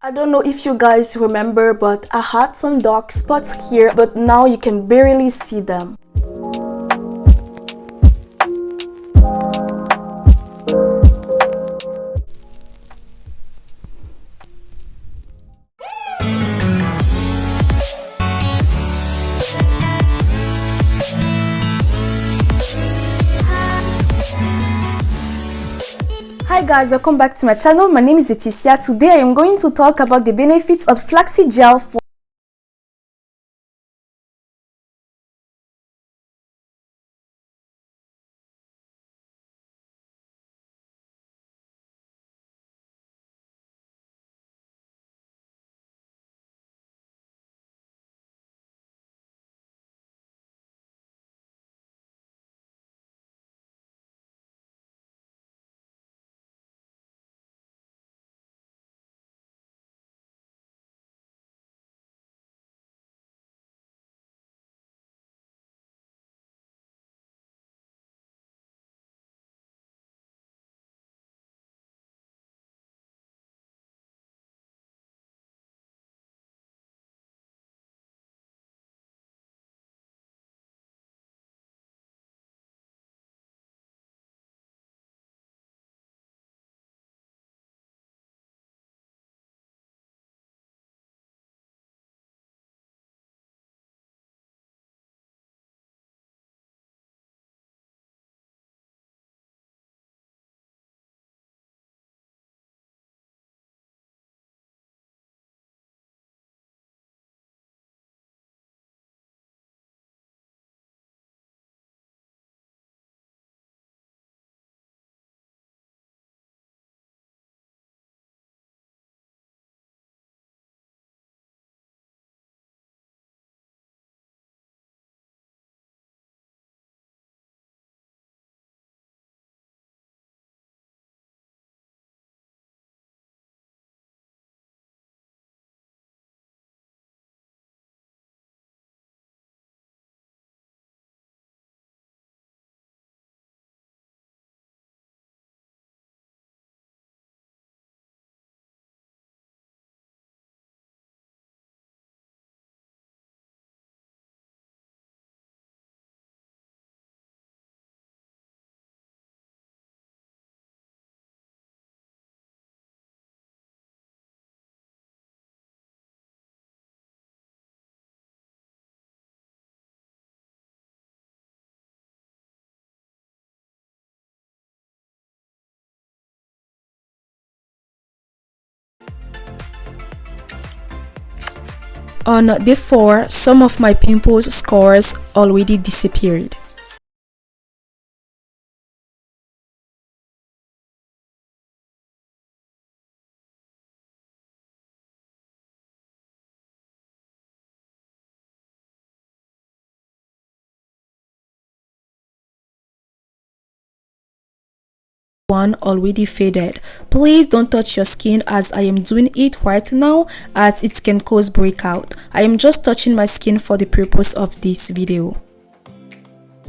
I don't know if you guys remember, but I had some dark spots here, but now you can barely see them. Hi guys, welcome back to my channel. My name is Leticia. Today I am going to talk about the benefits of flaxseed gel for On day 4, some of my pimples scars already disappeared. One already faded. Please don't touch your skin as I am doing it right now, as it can cause breakout. I am just touching my skin for the purpose of this video.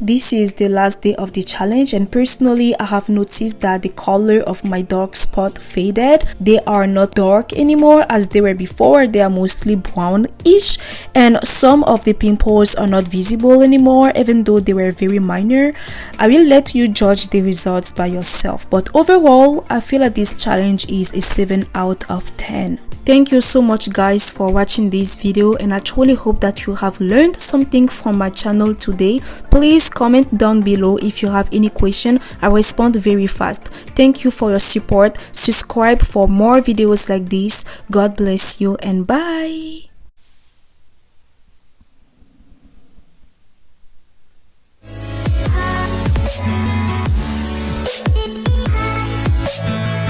This is the last day of the challenge, and personally I have noticed that the color of my dark spot faded. They are not dark anymore as they were before. They are mostly brownish, and some of the pimples are not visible anymore even though they were very minor. I will let you judge the results by yourself, but overall I feel that this challenge is a 7 out of 10. Thank you so much guys for watching this video, and I truly hope that you have learned something from my channel today. Please comment down below if you have any question. I respond very fast. Thank you for your support. Subscribe for more videos like this. God bless you and bye.